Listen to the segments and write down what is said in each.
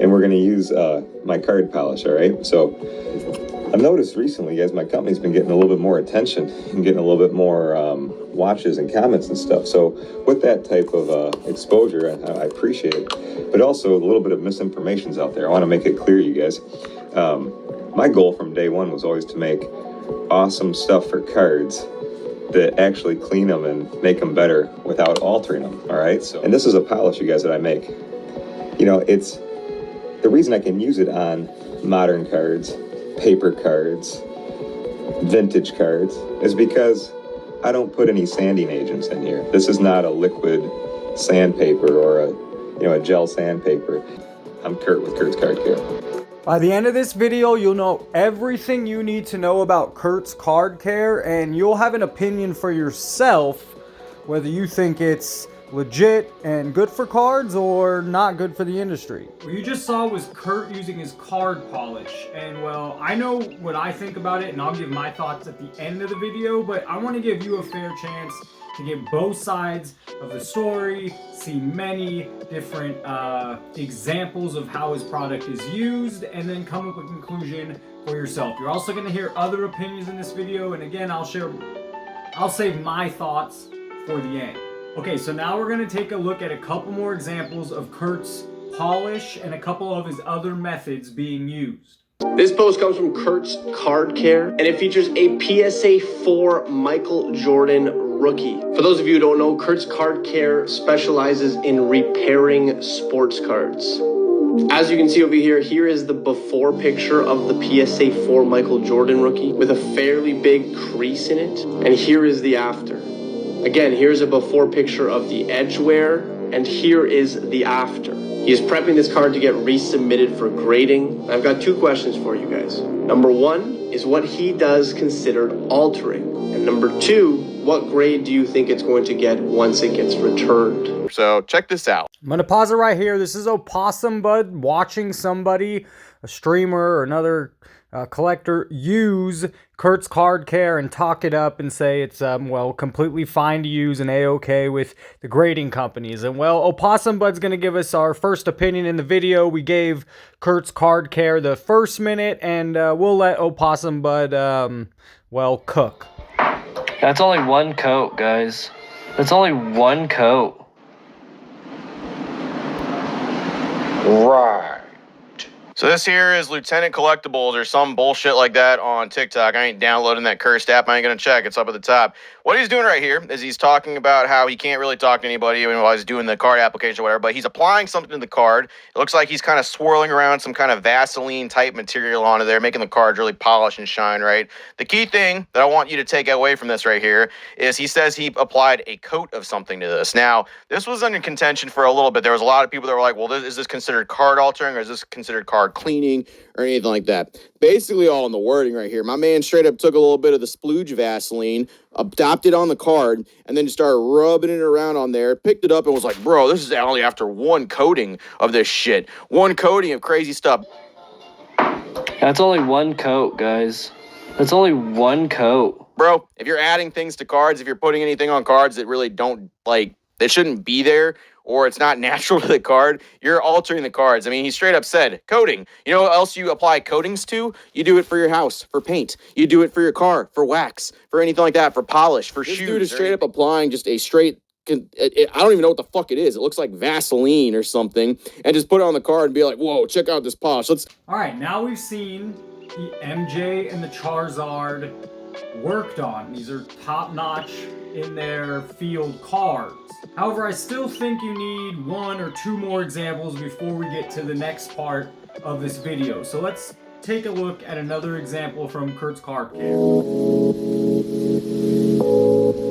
and we're going to use my card polish, all right? So I've noticed recently, guys, my company's been getting a little bit more attention and getting a little bit more watches and comments and stuff. So with that type of exposure, I appreciate it. But also a little bit of misinformation's out there. I want to make it clear, you guys. My goal from day one was always to make awesome stuff for cards that actually clean them and make them better without altering them, all right? So, and this is a polish, you guys, that I make. You know, it's the reason I can use it on modern cards, paper cards, vintage cards, is because I don't put any sanding agents in here. This is not a liquid sandpaper or a gel sandpaper. I'm Kurt with Kurt's Card Care. By the end of this video, you'll know everything you need to know about Kurt's Card Care, and you'll have an opinion for yourself whether you think it's legit and good for cards or not good for the industry. What you just saw was Kurt using his card polish, and well, I know what I think about it and I'll give my thoughts at the end of the video, but I want to give you a fair chance to get both sides of the story, see many different examples of how his product is used, and then come up with a conclusion for yourself. You're also going to hear other opinions in this video, and again, I'll save my thoughts for the end. Okay, so now we're going to take a look at a couple more examples of Kurt's polish and a couple of his other methods being used. This post comes from Kurt's Card Care, and it features a PSA 4 Michael Jordan rookie. For those of you who don't know, Kurt's Card Care specializes in repairing sports cards. As you can see over here, here is the before picture of the PSA 4 Michael Jordan rookie with a fairly big crease in it, and here is the after. Again, here's a before picture of the edge wear, and here is the after. He is prepping this card to get resubmitted for grading. I've got two questions for you guys. Number one, is what he does considered altering? And number two, what grade do you think it's going to get once it gets returned? So check this out. I'm going to pause it right here. This is Opossum Bud watching somebody, a streamer or another collector, use Kurt's Card Care and talk it up and say it's, well, completely fine to use and A-okay with the grading companies. And, well, Opossum Bud's going to give us our first opinion in the video. We gave Kurt's Card Care the first minute, and we'll let Opossum Bud, well, cook. That's only one coat, guys. That's only one coat. Right. So this here is Lieutenant Collectibles or some bullshit like that on TikTok. I ain't downloading that cursed app. I ain't going to check. It's up at the top. What he's doing right here is he's talking about how he can't really talk to anybody while he's doing the card application or whatever, but he's applying something to the card. It looks like he's kind of swirling around some kind of Vaseline type material onto there, making the card really polish and shine, right? The key thing that I want you to take away from this right here is he says he applied a coat of something to this. Now, this was under contention for a little bit. There was a lot of people that were like, well, is this considered card altering or is this considered card cleaning or anything like that? Basically all in the wording right here. My man straight up took a little bit of the splooge Vaseline, adopted on the card, and then just started rubbing it around on there, picked it up and was like, bro, this is only after one coating of this shit. One coating of crazy stuff. That's only one coat, guys. That's only one coat. Bro, if you're adding things to cards, if you're putting anything on cards that really don't, like, that shouldn't be there, or it's not natural to the card, you're altering the cards. I mean, he straight up said, coating. You know what else you apply coatings to? You do it for your house, for paint. You do it for your car, for wax, for anything like that, for polish, for shoes. This dude is straight up applying just a straight, I don't even know what the fuck it is. It looks like Vaseline or something, and just put it on the card and be like, whoa, check out this polish. All right, now we've seen the MJ and the Charizard worked on. These are top-notch in their field cards. However, I still think you need one or two more examples before we get to the next part of this video. So let's take a look at another example from Kurt's Card Care.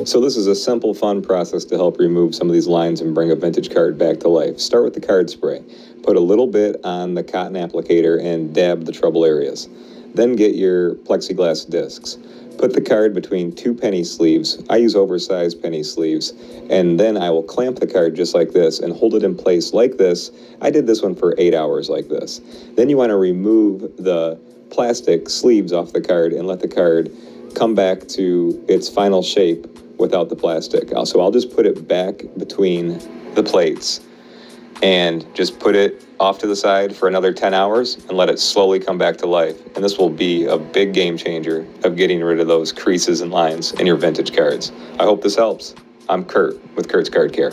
So this is a simple, fun process to help remove some of these lines and bring a vintage card back to life. Start with the card spray. Put a little bit on the cotton applicator and dab the trouble areas. Then get your plexiglass discs. Put the card between two penny sleeves. I use oversized penny sleeves. And then I will clamp the card just like this and hold it in place like this. I did this one for 8 hours like this. Then you want to remove the plastic sleeves off the card and let the card come back to its final shape without the plastic. So I'll just put it back between the plates. and just put it off to the side for another 10 hours and let it slowly come back to life. And this will be a big game changer of getting rid of those creases and lines in your vintage cards. I hope this helps. I'm Kurt with Kurt's Card Care.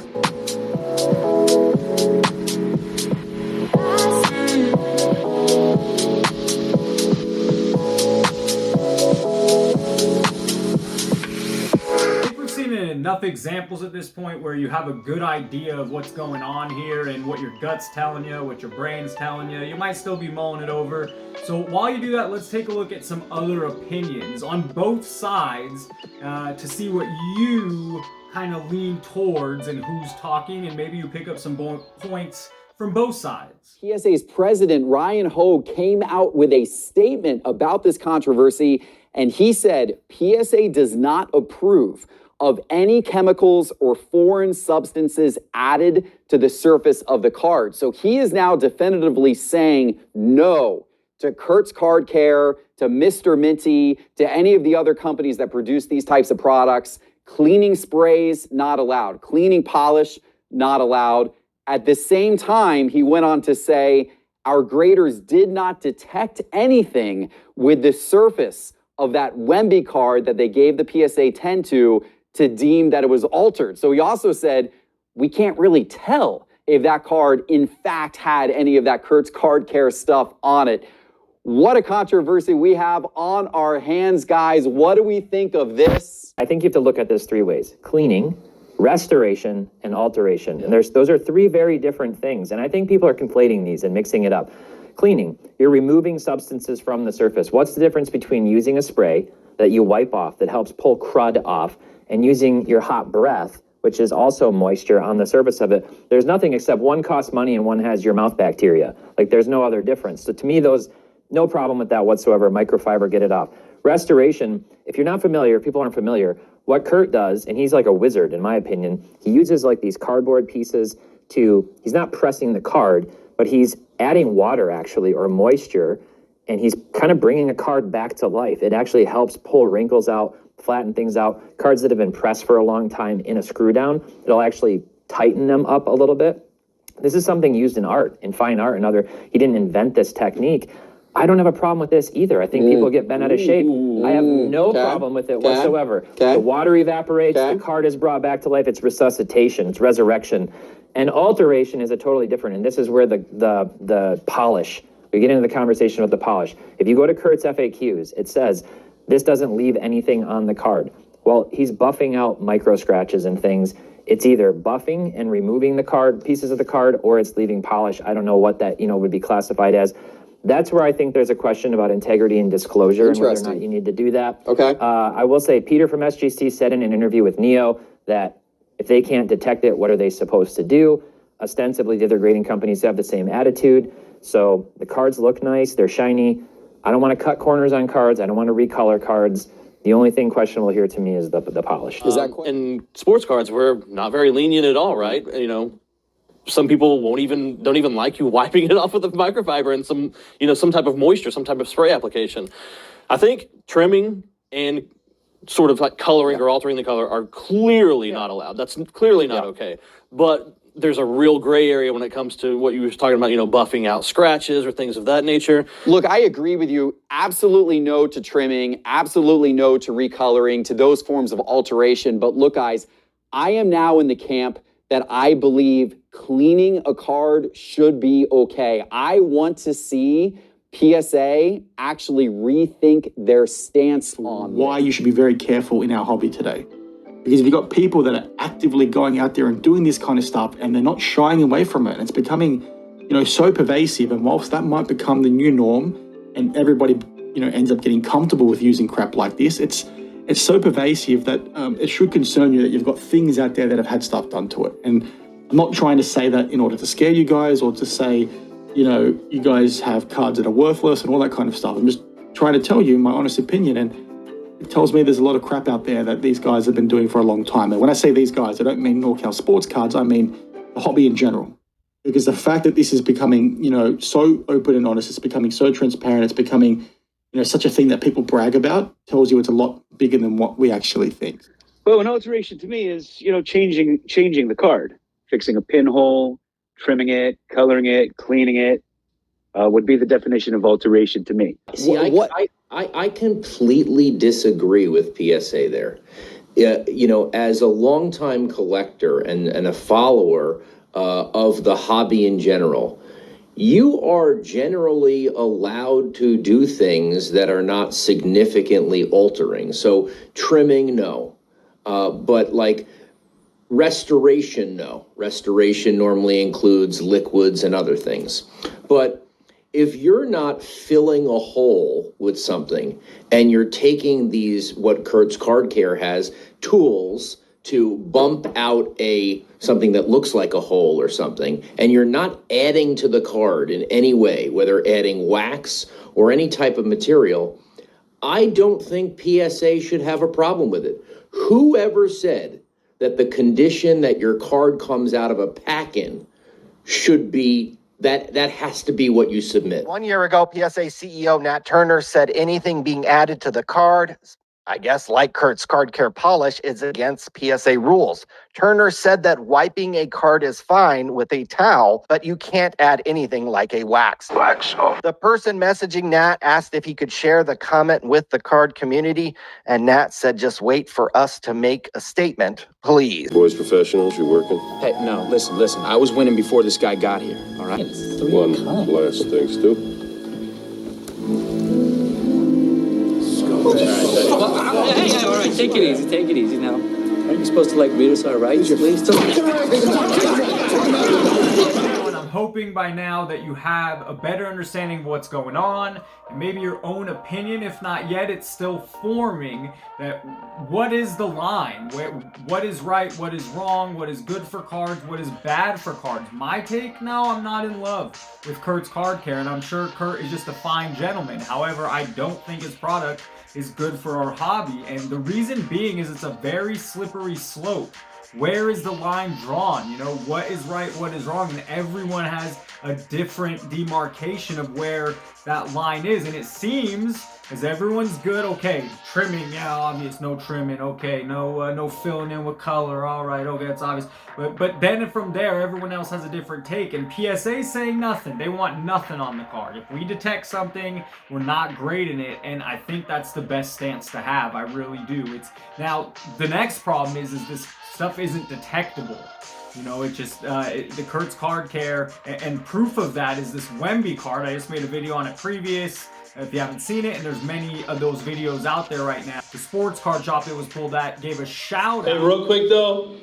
Enough examples at this point where you have a good idea of what's going on here and what your gut's telling you, what your brain's telling you. You might still be mulling it over. So while you do that, let's take a look at some other opinions on both sides to see what you kind of lean towards and who's talking, and maybe you pick up some points from both sides. PSA's president, Ryan Hogue, came out with a statement about this controversy, and he said PSA does not approve of any chemicals or foreign substances added to the surface of the card. So he is now definitively saying no to Kurt's Card Care, to Mr. Minty, to any of the other companies that produce these types of products. Cleaning sprays, not allowed. Cleaning polish, not allowed. At the same time, he went on to say, our graders did not detect anything with the surface of that Wemby card that they gave the PSA 10 to deem that it was altered. So he also said, we can't really tell if that card in fact had any of that Kurt's Card Care stuff on it. What a controversy we have on our hands, guys. What do we think of this? I think you have to look at this three ways: cleaning, restoration, and alteration. And those are three very different things. And I think people are conflating these and mixing it up. Cleaning, you're removing substances from the surface. What's the difference between using a spray that you wipe off that helps pull crud off and using your hot breath, which is also moisture on the surface of it? There's nothing except one costs money and one has your mouth bacteria. Like, there's no other difference. So to me, no problem with that whatsoever. Microfiber, get it off. Restoration, if you're not familiar, if people aren't familiar, what Kurt does, and he's like a wizard in my opinion, he uses like these cardboard pieces he's not pressing the card, but he's adding water actually, or moisture, and he's kind of bringing a card back to life. It actually helps pull wrinkles out, flatten things out. Cards that have been pressed for a long time in a screw down, it'll actually tighten them up a little bit. This is something used in art, in fine art, he didn't invent this technique. I don't have a problem with this either. I think people get bent out of shape. I have no problem with it whatsoever. The water evaporates, the card is brought back to life. It's resuscitation, it's resurrection. And alteration is a totally different, and this is where the polish, we get into the conversation with the polish. If you go to Kurt's FAQs, it says, this doesn't leave anything on the card. Well, he's buffing out micro scratches and things. It's either buffing and removing the card, pieces of the card, or it's leaving polish. I don't know what that, would be classified as. That's where I think there's a question about integrity and disclosure and whether or not you need to do that. Okay. I will say Peter from SGC said in an interview with Neo that if they can't detect it, what are they supposed to do? Ostensibly, the other grading companies have the same attitude. So the cards look nice, they're shiny. I don't want to cut corners on cards. I don't want to recolor cards. The only thing questionable here to me is the polish. And sports cards, we're not very lenient at all, right? Some people don't even like you wiping it off with a microfiber and some type of moisture, some type of spray application. I think trimming and sort of like coloring or altering the color are clearly not allowed. That's clearly not okay. But there's a real gray area when it comes to what you were talking about, buffing out scratches or things of that nature. Look, I agree with you. Absolutely no to trimming. Absolutely no to recoloring, to those forms of alteration. But look, guys, I am now in the camp that I believe cleaning a card should be okay. I want to see PSA actually rethink their stance on why you should be very careful in our hobby today. Because if you've got people that are actively going out there and doing this kind of stuff and they're not shying away from it, and it's becoming, so pervasive, and whilst that might become the new norm and everybody, ends up getting comfortable with using crap like this, it's so pervasive that it should concern you that you've got things out there that have had stuff done to it. And I'm not trying to say that in order to scare you guys or to say, you guys have cards that are worthless and all that kind of stuff. I'm just trying to tell you my honest opinion, and it tells me there's a lot of crap out there that these guys have been doing for a long time. And when I say these guys, I don't mean NorCal Sports Cards, I mean the hobby in general. Because the fact that this is becoming, so open and honest, it's becoming so transparent, it's becoming, such a thing that people brag about, tells you it's a lot bigger than what we actually think. Well, an alteration to me is, changing the card, fixing a pinhole, trimming it, coloring it, cleaning it, would be the definition of alteration to me. See, I completely disagree with PSA there. You know, as a longtime collector and a follower of the hobby in general, you are generally allowed to do things that are not significantly altering. So trimming, no. But like restoration, no. Restoration normally includes liquids and other things. But if you're not filling a hole with something and you're taking these, what Kurt's Card Care has, tools to bump out something that looks like a hole or something, and you're not adding to the card in any way, whether adding wax or any type of material, I don't think PSA should have a problem with it. Whoever said that the condition that your card comes out of a pack in should be that has to be what you submit. 1 year ago, PSA CEO Nat Turner said anything being added to the card, I guess like Kurt's Card Care polish, is against PSA rules. Turner said that wiping a card is fine with a towel, but you can't add anything like a wax. The person messaging Nat asked if he could share the comment with the card community, and Nat said, just wait for us to make a statement, please. Boys professionals, you working? Hey, no, listen. I was winning before this guy got here, all right? One last thing, Stu. Hey, all right, take it easy now. Aren't you supposed to like read us our rights, please? And I'm hoping by now that you have a better understanding of what's going on and maybe your own opinion. If not yet, it's still forming that what is the line? What is right? What is wrong? What is good for cards? What is bad for cards? My take? No, I'm not in love with Kurt's Card Care, and I'm sure Kurt is just a fine gentleman. However, I don't think his product is good for our hobby, and the reason being is it's a very slippery slope. Where is the line drawn? You know, what is right, what is wrong? And everyone has a different demarcation of where that line is. And it seems as everyone's good, okay, trimming, yeah, obvious, no trimming, okay, no filling in with color, all right, okay, that's obvious. But then from there, everyone else has a different take, and PSA saying nothing. They want nothing on the card. If we detect something, we're not grading it, and I think that's the best stance to have. I really do. Now the next problem is this stuff isn't detectable. You know, it just, the Kurt's Card Care, and proof of that is this Wemby card. I just made a video on it previous, if you haven't seen it, and there's many of those videos out there right now. The sports card shop it was pulled at gave a shout out. Hey, real quick though,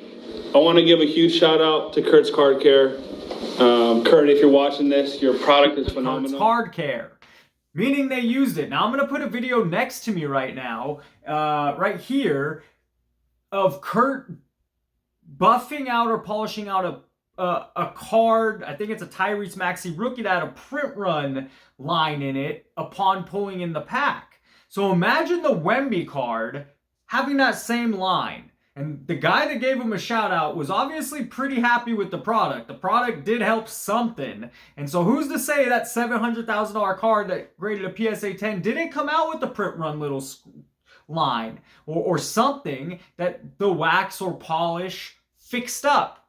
I want to give a huge shout out to Kurt's Card Care. Kurt, if you're watching this, your product is phenomenal. Kurt's Card Care. Meaning they used it. Now I'm going to put a video next to me right now, right here, of Kurt buffing out or polishing out a card. I think it's a Tyrese Maxey rookie that had a print run line in it upon pulling in the pack. So imagine the Wemby card having that same line. And the guy that gave him a shout out was obviously pretty happy with the product. The product did help something. And so who's to say that $700,000 card that graded a PSA 10 didn't come out with the print run little line or something that the wax or polish fixed up.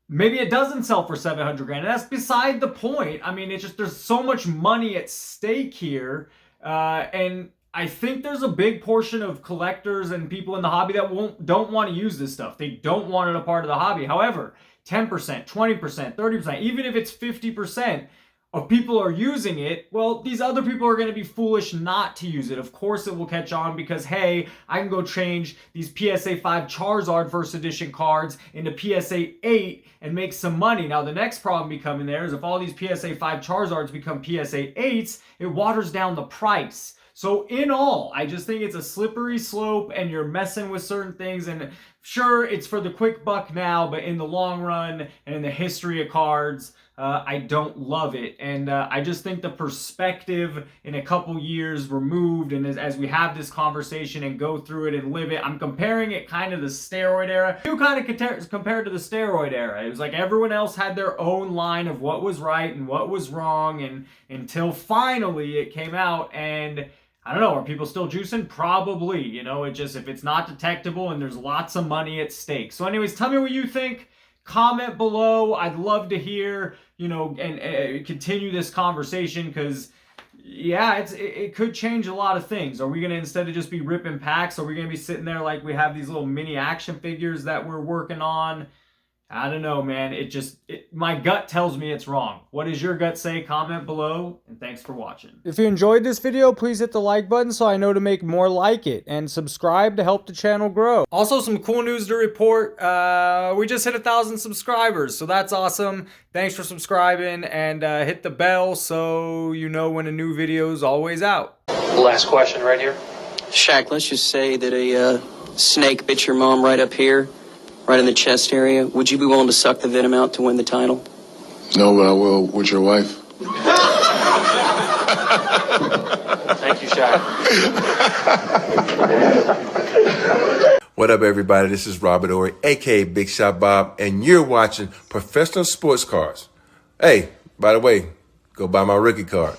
Maybe it doesn't sell for 700 grand. And that's beside the point. I mean, it's just there's so much money at stake here, and I think there's a big portion of collectors and people in the hobby that don't want to use this stuff. They don't want it a part of the hobby. However, 10%, 20%, 30%, even if it's 50% of people are using it, well, these other people are going to be foolish not to use it. Of course it will catch on because, hey, I can go change these PSA 5 Charizard First Edition cards into PSA 8 and make some money. Now, the next problem becoming there is if all these PSA 5 Charizards become PSA 8s, it waters down the price. So in all, I just think it's a slippery slope and you're messing with certain things. And sure, it's for the quick buck now, but in the long run and in the history of cards, I don't love it. And I just think the perspective in a couple years removed, and as we have this conversation and go through it and live it, I'm comparing it kind of the steroid era. You kind of compared to the steroid era. It was like everyone else had their own line of what was right and what was wrong, and until finally it came out. And I don't know, are people still juicing? Probably. You know, it just, if it's not detectable and there's lots of money at stake. So anyways, tell me what you think. comment below. I'd love to hear, you know, and continue this conversation, because yeah, it could change a lot of things. Are we going to, instead of just be ripping packs, are we going to be sitting there like we have these little mini action figures that we're working on? I don't know, man. My gut tells me it's wrong. What does your gut say? Comment below, and thanks for watching. If you enjoyed this video, please hit the like button so I know to make more like it, and subscribe to help the channel grow. Also, some cool news to report. We just hit 1,000 subscribers, so that's awesome. Thanks for subscribing, and hit the bell so you know when a new video is always out. Last question right here. Shaq, let's just say that a snake bit your mom right up here, right in the chest area. Would you be willing to suck the venom out to win the title? No, but I will with your wife. Thank you, Shaq. What up, everybody? This is Robert Ory, aka Big Shot Bob, and you're watching Professional Sports Cards. Hey, by the way, go buy my rookie card.